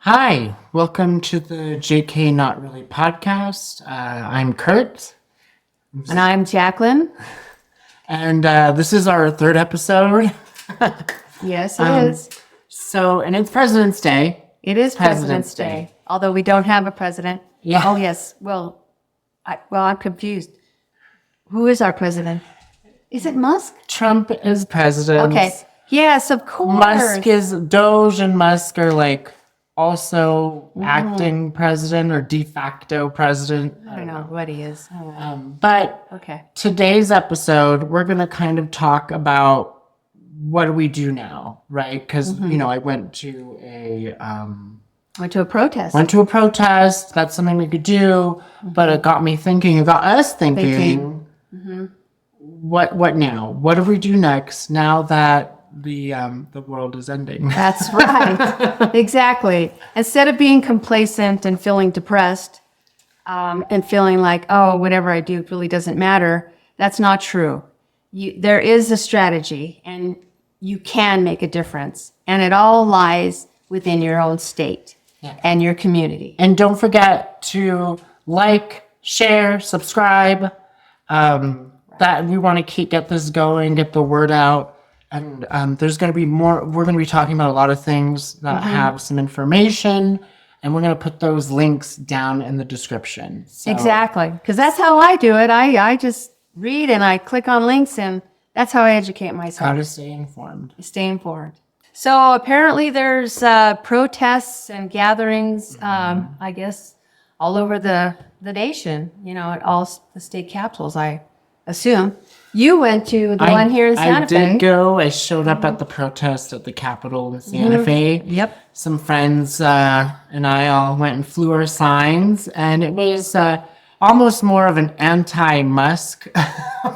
Hi, welcome to the JK Not Really podcast. I'm Kurt, And I'm Jacqueline. and this is our third episode. Yes, it is. And it's President's Day. It is President's Day. Although we don't have a president. Yeah. Oh, yes. I'm confused. Who is our president? Is it Musk? Trump is president. Okay. Yes, of course. Musk is Doge, and Musk are like also acting president or de facto president. I don't know what he is. But Okay. today's episode, we're going to kind of talk about what do we do now, right? Because, I went to Went to a protest. a protest. That's something we could do. But it got me thinking, it got us thinking, what now? What do we do next now that the world is ending? That's right. Exactly. Instead of being complacent and feeling depressed and feeling like, oh, whatever I do really doesn't matter, that's not true. There is a strategy, and you can make a difference. And it all lies within your own state and your community. And don't forget to like, share, subscribe. That we want to get this going, get the word out. And there's going to be more. We're going to be talking about a lot of things that have some information, and we're going to put those links down in the description. So, Exactly. Because that's how I do it. I just read and I click on links, and that's how I educate myself. how to stay informed. Stay informed. So apparently there's protests and gatherings, I guess, all over the nation, at all the state capitals, I assume. You went to the one here in Santa Fe. I did go. I showed up at the protest at the Capitol in Santa Fe. Yep. Some friends and I all went and flew our signs, and it was almost more of an anti-Musk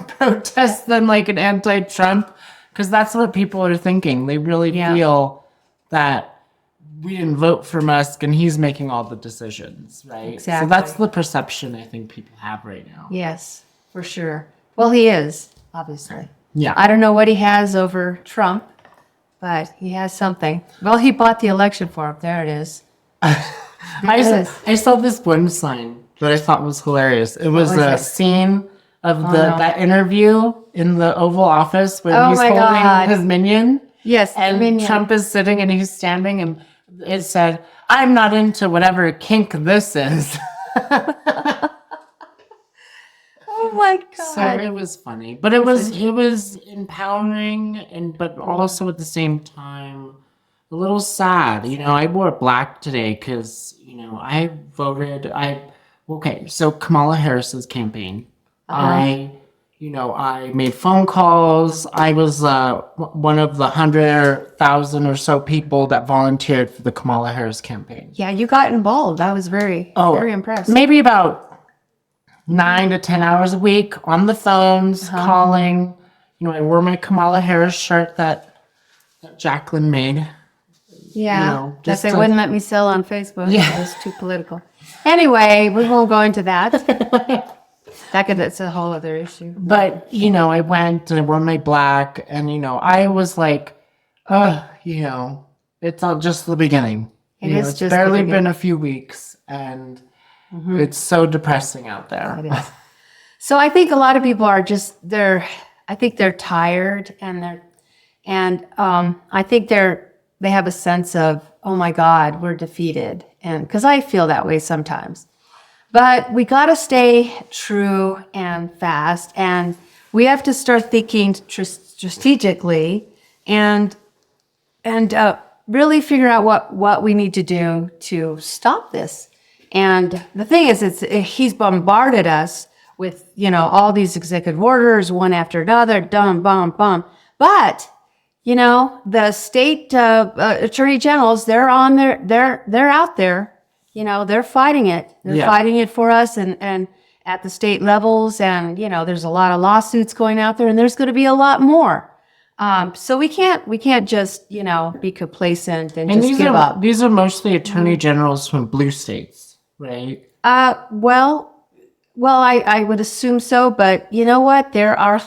protest than like an anti-Trump, because that's what people are thinking. They really feel that we didn't vote for Musk and he's making all the decisions, right? Exactly. So that's the perception I think people have right now. Yes, for sure. Well, he is, obviously. Yeah. I don't know what he has over Trump, but he has something. Well, he bought the election for him. There it is. I saw this one sign that I thought was hilarious. It was a scene of that interview in the Oval Office where he's holding his minion. Yes, And minion. Trump is sitting and he's standing, and it said, "I'm not into whatever kink this is." Oh my God. So it was funny, but it was empowering, but also at the same time a little sad. I wore black today because I voted. So Kamala Harris's campaign. I made phone calls. I was one of the 100,000 or so people that volunteered for the Kamala Harris campaign. Yeah, you got involved. I was very impressed. Maybe about 9 to 10 hours a week on the phones, calling. I wore my Kamala Harris shirt that Jacqueline made. Yeah, just that they to- wouldn't let me sell on Facebook. Yeah. It was too political. Anyway, we won't go into that. That's a whole other issue. But, I went and I wore my black, and, I was like, it's all just the beginning. It's It's just barely the beginning. been a few weeks, and it's so depressing out there. It is. So I think a lot of people are I think they're tired, and I think they have a sense of, oh my God, we're defeated. And because I feel that way sometimes. But we got to stay true and fast, and we have to start thinking strategically and really figure out what we need to do to stop this. And the thing is, he's bombarded us with all these executive orders, one after another, bum, bum, bum. But the state attorney generals, they're out there. They're fighting it. They're fighting it for us, and at the state levels, and there's a lot of lawsuits going out there, and there's going to be a lot more. So we can't just be complacent and just give up. These are mostly attorney generals from blue states, right? Well, I would assume so, but you know what? There are,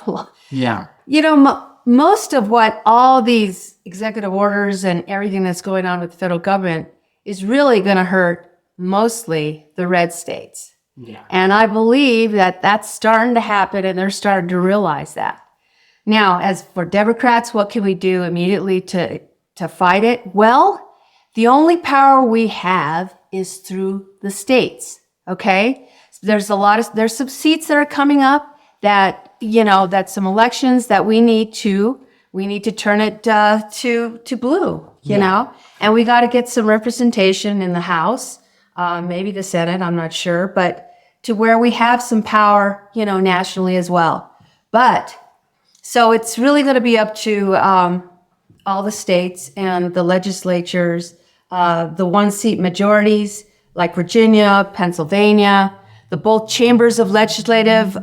most of what all these executive orders and everything that's going on with the federal government is really going to hurt mostly the red states. Yeah. And I believe that that's starting to happen, and they're starting to realize that. Now, as for Democrats, what can we do immediately to fight it? Well, the only power we have is through the states. Okay, there's some seats that are coming up that that some elections that we need to turn it to blue. And we got to get some representation in the House, maybe the Senate. I'm not sure, but to where we have some power, nationally as well. But so it's really going to be up to all the states and the legislatures, the one-seat majorities like Virginia, Pennsylvania, the both chambers of legislative.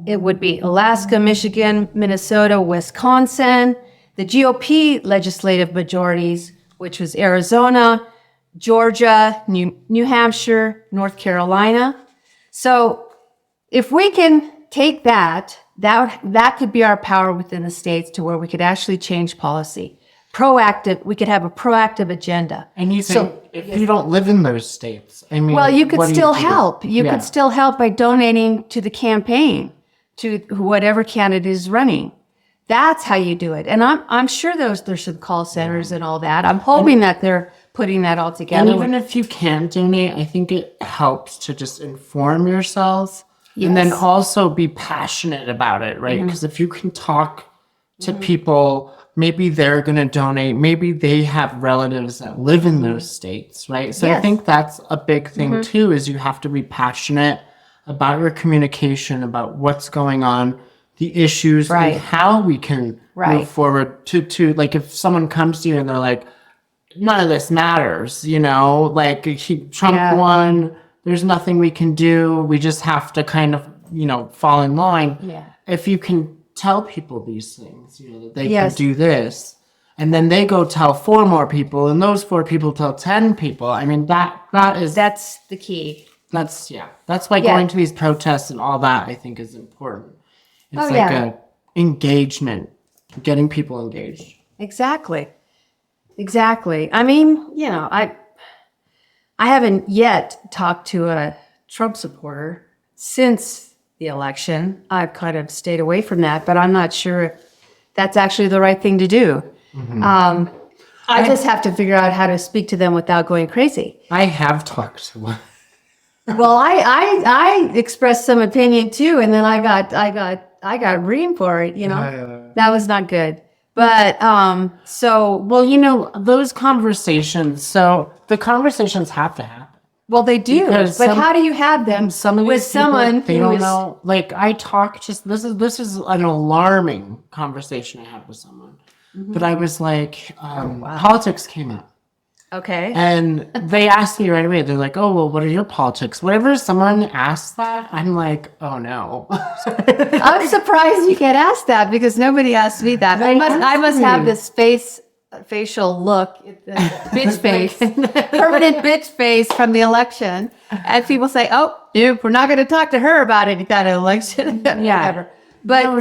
It would be Alaska, Michigan, Minnesota, Wisconsin, the GOP legislative majorities, which was Arizona, Georgia, New Hampshire, North Carolina. So if we can take that could be our power within the states to where we could actually change policy. We could have a proactive agenda. And you think if you don't live in those states, I mean, well, you could what do still do? help. You could still help by donating to the campaign, to whatever candidate is running. That's how you do it. And I'm sure there's some call centers and all that. I'm hoping that they're putting that all together. And even if you can't donate, I think it helps to just inform yourselves. Yes. And then also be passionate about it, right? Because if you can talk to people, maybe they're going to donate. Maybe they have relatives that live in those states, right? So I think that's a big thing too, is you have to be passionate about your communication, about what's going on, the issues, and how we can move forward to like if someone comes to you and they're like, none of this matters, like Trump won. There's nothing we can do. We just have to kind of, fall in line. Yeah. If you can tell people these things, that they can do this, and then they go tell 4 more people, and those 4 people tell 10 people. I mean, that's the key. That's why going to these protests and all that, I think, is important. It's a engagement, getting people engaged. Exactly. I mean, I haven't yet talked to a Trump supporter since the election. I've kind of stayed away from that, but I'm not sure if that's actually the right thing to do. I just have to figure out how to speak to them without going crazy. I have talked to one. Well, I expressed some opinion too, and then I got reamed for it. That was not good. But those conversations. So the conversations have to happen. Well, they do. Because but how do you have them with someone they don't know? Like I talk. This is an alarming conversation I had with someone. But I was like, politics came up. Okay. And they asked me right away. They're like, "Oh, well, what are your politics?" Whenever someone asks that, I'm like, "Oh no." I'm surprised you get asked that because nobody asked me that. I must have this facial look, bitch face, permanent bitch face from the election, and people say, "Oh, we're not going to talk to her about any kind of election." Whatever. But no,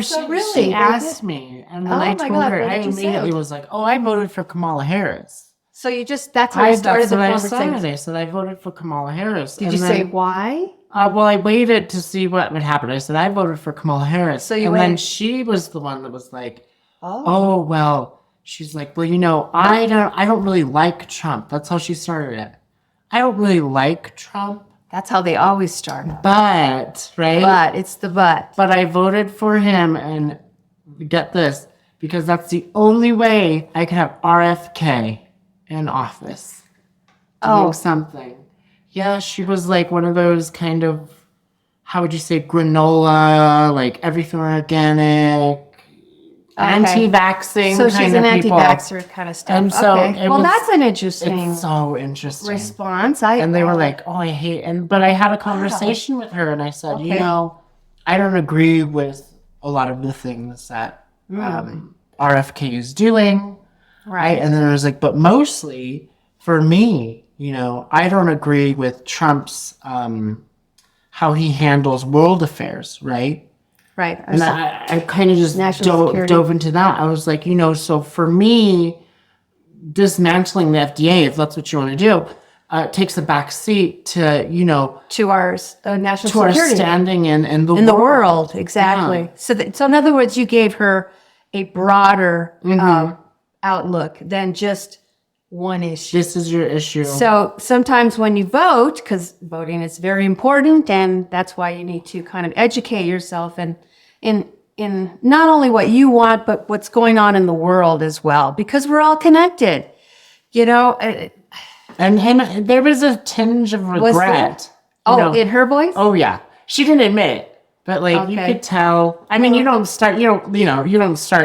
she asked me, and then I told her. I immediately was like, "Oh, I voted for Kamala Harris." So that's how you started the conversation. conversation. I said I voted for Kamala Harris. Did you say why? Well, I waited to see what would happen. I said I voted for Kamala Harris. So you then she was the one that was like, "Oh, well." She's like, "Well, I don't really like Trump." That's how she started it. I don't really like Trump. That's how they always start. But it's the but. But I voted for him, and get this, because that's the only way I can have RFK in office. Doing something. Yeah, she was like one of those kind of, how would you say, granola, like everything organic, anti-vaxxing. So she's an anti-vaxxer kind of stuff. And so that's an interesting. It's so interesting response. And they were like, "Oh, I hate," but I had a conversation with her, and I said, I don't agree with a lot of the things that RFK is doing. Right. And then I was like, but mostly for me, I don't agree with Trump's, how he handles world affairs, right? Right. And I kind of just dove into that. I was like, so for me, dismantling the FDA, if that's what you want to do, takes a back seat to, To our national to our security. standing in the In the world. world, exactly. Yeah. So in other words, you gave her a broader Mm-hmm. outlook than just one issue. This is your issue. So sometimes when you vote, because voting is very important, and that's why you need to kind of educate yourself and in not only what you want, but what's going on in the world as well, because we're all connected. You know, And him, there was a tinge of regret. in her voice? Oh yeah, she didn't admit it, but like you Okay. could tell. I mean, you don't start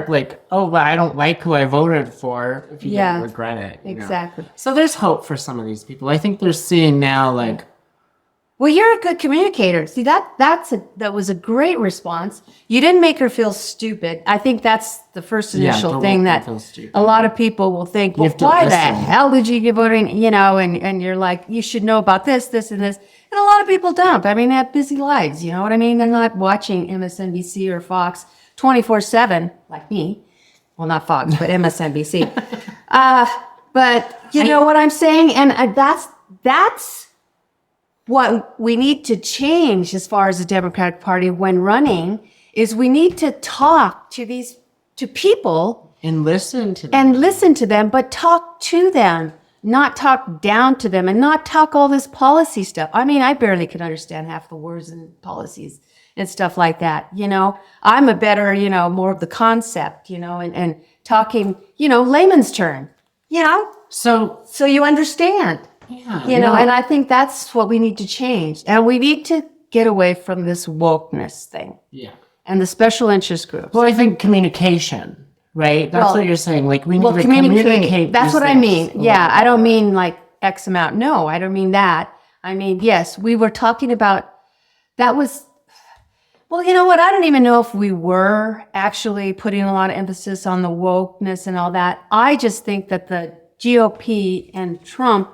like, oh, well, I don't like who I voted for if you Yeah, don't regret it. exactly. So there's hope for some of these people. I think they're seeing now, like, Well, you're a good communicator. See, that was a great response. You didn't make her feel stupid. I think that's the first initial don't thing make that them feel stupid. a lot of people will think, well, have to why the listen. hell did you give voting? And you're like, you should know about this, this, and this. And a lot of people don't. I mean, they have busy lives. You know what I mean? They're not watching MSNBC or Fox 24/7 like me. Well, not Fox, but MSNBC. But you know what I'm saying? And that's what we need to change as far as the Democratic Party when running is we need to talk to people and listen to them. and listen to them, but talk to them, not talk down to them and not talk all this policy stuff. I mean, I barely could understand half the words and policies and stuff like that. You know, I'm a better, more of the concept, and talking, layman's term, So so you understand. yeah, And I think that's what we need to change. And we need to get away from this wokeness thing yeah. and the special interest groups. Well, I think communication, right? That's Well- what you're saying. Like we need Well, to communicate. communicate. That's these what I things. mean. Yeah, I don't mean like X amount. No, I don't mean that. I mean, yes, we were talking about that was, well, you know what? I don't even know if we were actually putting a lot of emphasis on the wokeness and all that. I just think that the GOP and Trump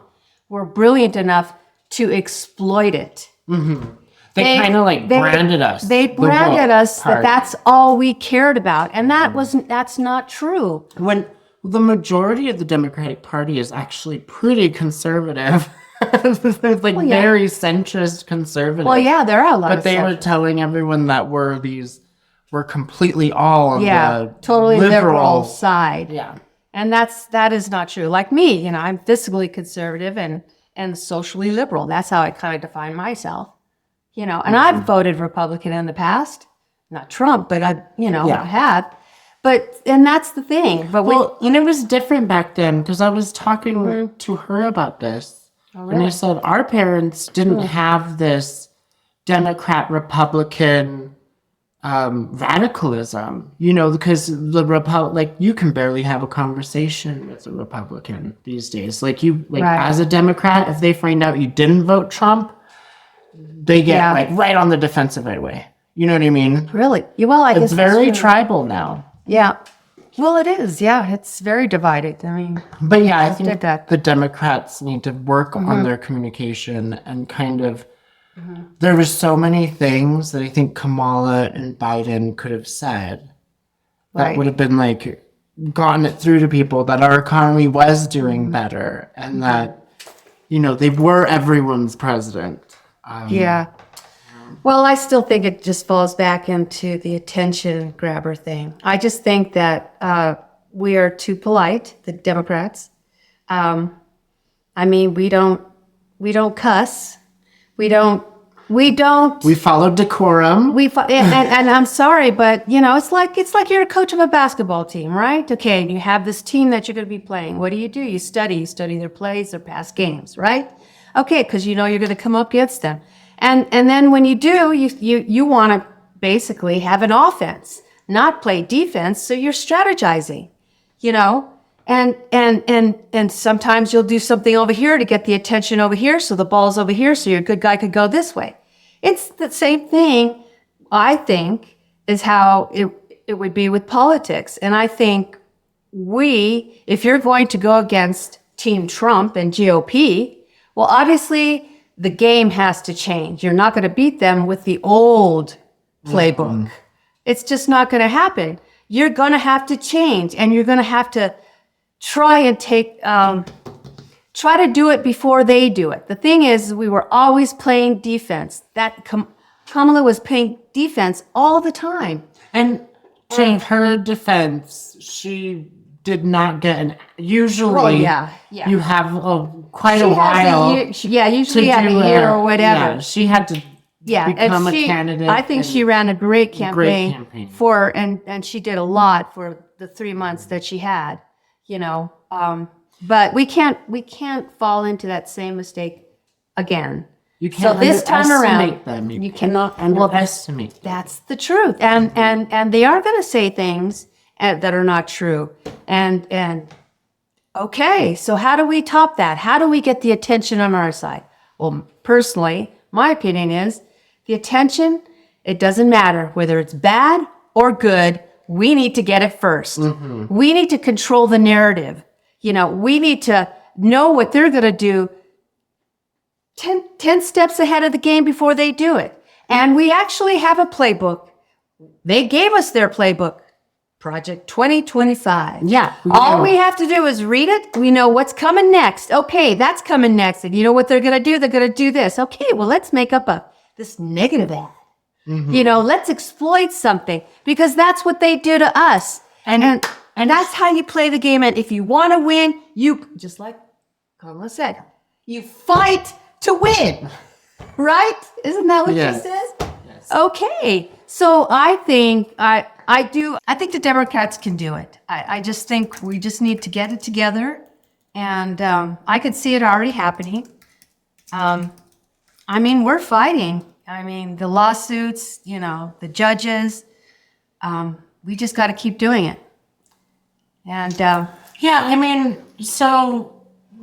were brilliant enough to exploit it. They kind of like branded us. They the branded woke us party. that that's all we cared about. And that's not true. When the majority of the Democratic Party is actually pretty conservative. It's like yeah. very centrist conservative. Well, yeah, there are a lot But of they were stuff. telling everyone that we're completely all on the totally liberal liberal side. Yeah. And that is not true. Like me, I'm fiscally conservative and socially liberal. That's how I kind of define myself. And I've voted Republican in the past. Not Trump, but I have. And that's the thing. But Well, it was different back then because I was talking to her about this. And I said, our parents didn't have this Democrat Republican radicalism, because the you can barely have a conversation with a Republican these days. Right. As a Democrat, if they find out you didn't vote Trump, they get right on the defensive right away. You know what I mean? really, well, I guess It's that's very true. tribal now. Yeah. Well, it is. Yeah, it's very divided. I mean, But yeah, I think did that. the Democrats need to work on their communication and kind of. There were so many things that I think Kamala and Biden could have said that Right. would have been gotten it through to people that our economy was doing better and that they were everyone's president. yeah. Well, I still think it just falls back into the attention grabber thing. I just think that we are too polite, the Democrats. I mean, we don't cuss. We don't. We followed decorum. And I'm sorry, but it's like you're a coach of a basketball team, right? Okay, and you have this team that you're going to be playing. What do? You study their plays, their past games, right? Okay, because you're going to come up against them, and then when you do, you want to basically have an offense, not play defense. So you're strategizing, And sometimes you'll do something over here to get the attention over here, so the ball's over here, so your good guy could go this way. It's the same thing, I think, is how it would be with politics. And I think if you're going to go against Team Trump and GOP, well, obviously the game has to change. You're not going to beat them with the old playbook. It's just not going to happen. You're going to have to change, and you're going to have to try and try to do it before they do it. The thing is, we were always playing defense. Kamala was playing defense all the time. And to her defense, she did not get an. Usually, you have quite a while. Usually had a year or whatever. Yeah, she had to become a candidate. I think she ran a great campaign, and she did a lot for the 3 months that she had, but we can't fall into that same mistake again. You can't so this time around, them. You cannot underestimate them. That's the truth, and they are going to say things that are not true, and okay, so how do we top that? How do we get the attention on our side? Well, personally, my opinion is the attention. It doesn't matter whether it's bad or good. We need to get it first. Mm-hmm. We need to control the narrative. We need to know what they're going to do 10 steps ahead of the game before they do it. And we actually have a playbook. They gave us their playbook, Project 2025. Yeah. All we have to do is read it. We know what's coming next. Okay, that's coming next. And you know what they're going to do? They're going to do this. Okay, well, let's make up this negative ad. Mm-hmm. Let's exploit something because that's what they do to us. And that's how you play the game. And if you want to win, you, just like Kamala said, you fight to win, right? Isn't that what she says? Yes. Okay. So I think I think the Democrats can do it. I just think we just need to get it together. And I could see it already happening. We're fighting. The lawsuits, the judges, we just got to keep doing it. And so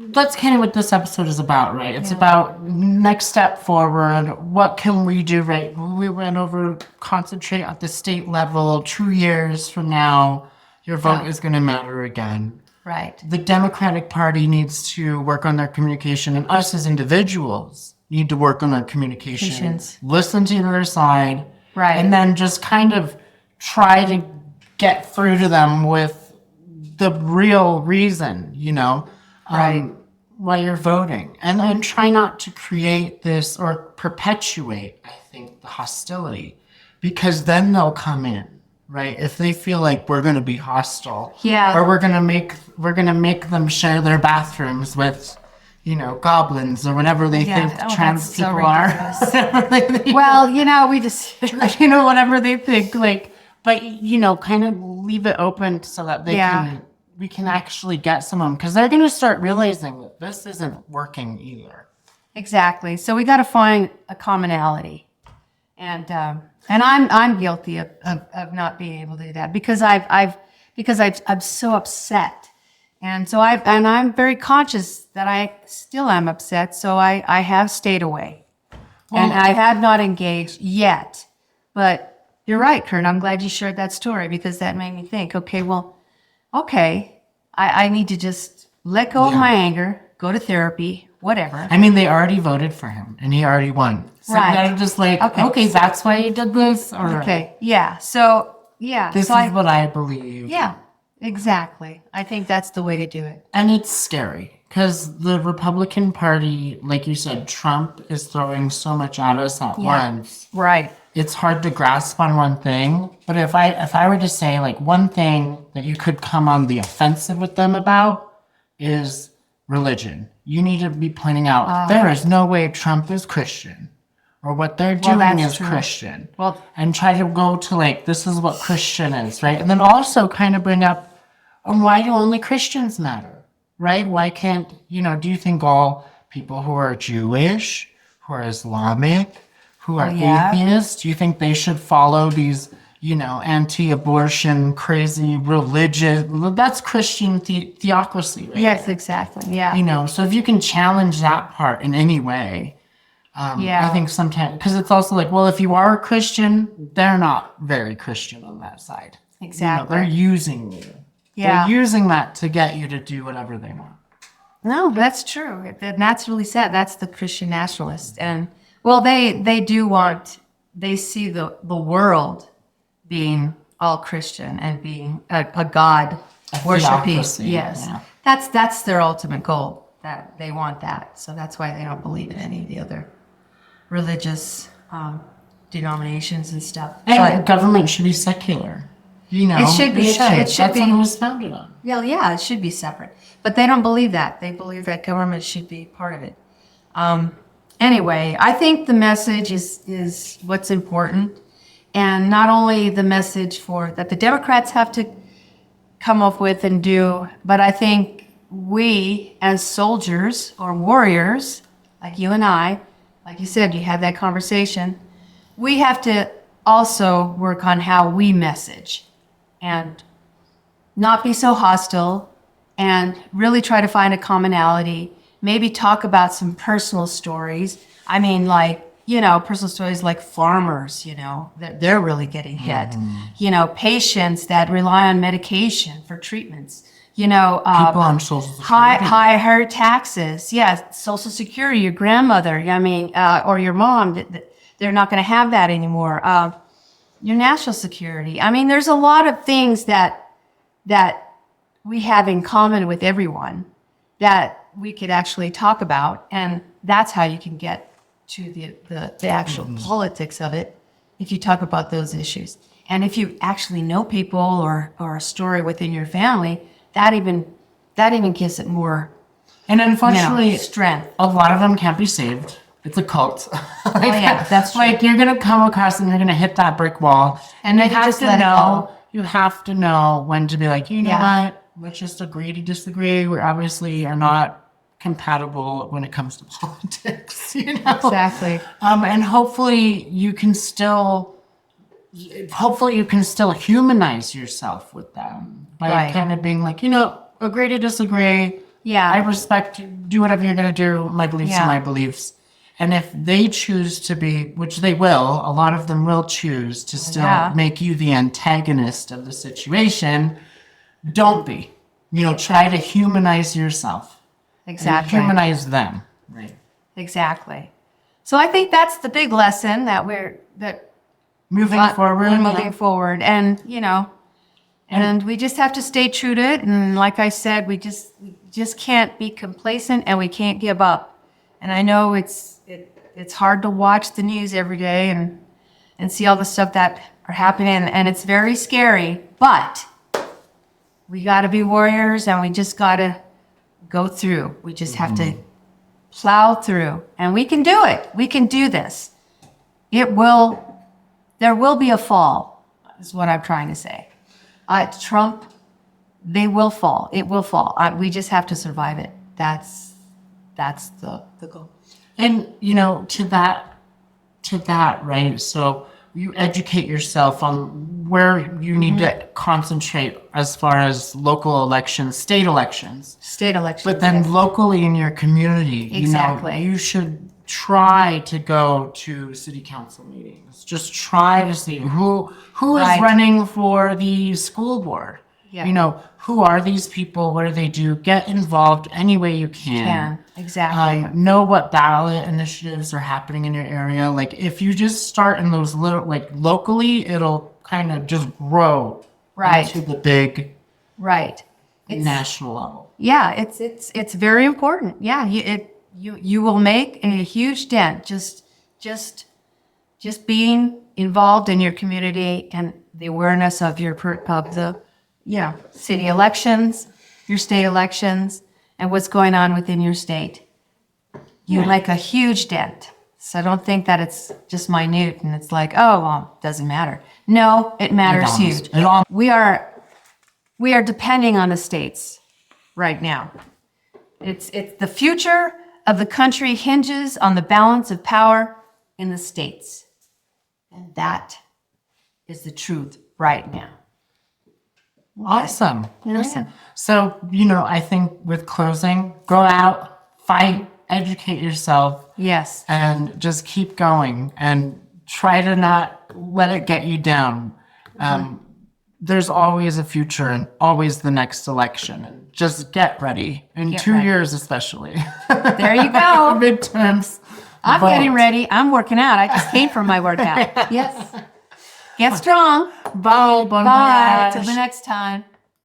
that's kind of what this episode is about, right? It's about next step forward. What can we do, right? We went over concentrate at the state level. 2 years from now, your vote is going to matter again. Right. The Democratic Party needs to work on their communication, and us as individuals need to work on our communication. Listen to the other side. Right. And then just kind of try to get through to them with the real reason, why you're voting. And then try not to create this or perpetuate, I think, the hostility. Because then they'll come in, right? If they feel like we're going to be hostile. Yeah. Or we're going to make them share their bathrooms with, goblins or whatever they think trans people are. Well, we just... whatever they think, but, kind of leave it open so that we can actually get some of them, because they're going to start realizing that this isn't working either. Exactly. So we got to find a commonality, and I'm guilty of not being able to do that because I'm so upset, and so I'm very conscious that I still am upset. So I have stayed away, and I have not engaged yet. But you're right, Kurt. I'm glad you shared that story because that made me think. Okay, I need to just let go of my anger, go to therapy, whatever. They already voted for him, and he already won. So they're just okay, that's why he did this? All right. Okay, yeah. So, This is what I believe. Yeah, exactly. I think that's the way to do it. And it's scary, because the Republican Party, like you said, Trump is throwing so much at us at once. Right. It's hard to grasp on one thing, but if I were to say one thing that you could come on the offensive with them about is religion. You need to be pointing out there is no way Trump is Christian, or what they're doing is true. Christian. And try to go to this is what Christian is, right? And then also kind of bring up, why do only Christians matter, right? Why can't do you think all people who are Jewish, who are Islamic, who are atheists, do you think they should follow these, anti-abortion, crazy religious, that's Christian theocracy, right? Yes, exactly, yeah. So if you can challenge that part in any way, I think sometimes, because it's also if you are a Christian, they're not very Christian on that side. Exactly. They're using you. Yeah. They're using that to get you to do whatever they want. No, that's true. That's really sad. That's the Christian nationalists. And they see the world being all Christian and being a God worship peace. theocracy, Yes, yeah. that's their ultimate goal. That they want that. So that's why they don't believe in any of the other religious denominations and stuff. And government should be secular. You know, It should be. It should That's what be. it was founded on. Yeah, it should be separate. But they don't believe that. They believe that government should be part of it. Anyway, I think the message is what's important. And not only the message that the Democrats have to come up with and do, but I think we as soldiers or warriors, like you and I, like you said, you had that conversation, we have to also work on how we message and not be so hostile and really try to find a commonality, maybe talk about some personal stories. I mean, like, personal stories like farmers, they're really getting hit. Patients that rely on medication for treatments. People on Social Security. Higher taxes. Yeah, Social Security, your grandmother, or your mom, they're not going to have that anymore. Your National Security. I mean, there's a lot of things that we have in common with everyone that we could actually talk about, and that's how you can get to the actual politics of it if you talk about those issues. And if you actually know people or a story within your family, that even gives it more, And unfortunately, strength. a lot of them can't be saved. It's a cult. That's true. Like you're gonna come across and you're gonna hit that brick wall, and you then you have just to let it know. go. You have to know when to be like, you know Yeah. what? Let's just agree to disagree. We obviously are not compatible when it comes to politics. Exactly. And hopefully you can still humanize yourself with them by Right. kind of being like, agree to disagree. Yeah. I respect you. Do whatever you're going to do. My beliefs Yeah. are my beliefs. And if they choose to be, which they will, a lot of them will choose to still Yeah. make you the antagonist of the situation, don't be. Try to humanize yourself. And Exactly. humanize them. Right. Exactly. So I think that's the big lesson that Moving forward. we're moving forward, and and we just have to stay true to it. And like I said, we just can't be complacent, and we can't give up. And I know it's hard to watch the news every day and see all the stuff that are happening, and it's very scary. But we got to be warriors, and we just got to go through. We just have to plow through, and we can do it. We can do this. There will be a fall, is what I'm trying to say. Trump, they will fall. It will fall. We just have to survive it. That's the goal. And to that, right? So you educate yourself on where you need to concentrate as far as local elections, state elections. State elections. But then yes. locally in your community, Exactly. you should try to go to city council meetings. Just try to see who is Right. running for the school board. Yeah. Who are these people? What do they do? Get involved any way you can. Exactly. Know what ballot initiatives are happening in your area. Like if you just start in those little, like locally, it'll kind of just grow Right. into the big Right. national level. Yeah, it's very important. Yeah, you will make a huge dent just being involved in your community and the awareness of the city elections, your state elections, and what's going on within your state. You make a huge dent. So don't think that it's just minute and it's like, oh, well, doesn't matter. No, it matters huge. We are depending on the states right now. It's the future of the country hinges on the balance of power in the states. And that is the truth right now. Awesome. Awesome. So, I think with closing, go out, fight, educate yourself, Yes. and just keep going and try to not let it get you down. There's always a future and always the next election. And just get ready. In Get 2 ready. years, especially. There you go. Midterms. I'm Vote. getting ready. I'm working out. I just came from my workout. Yes. Get strong. Bye. Bye. Till the next time.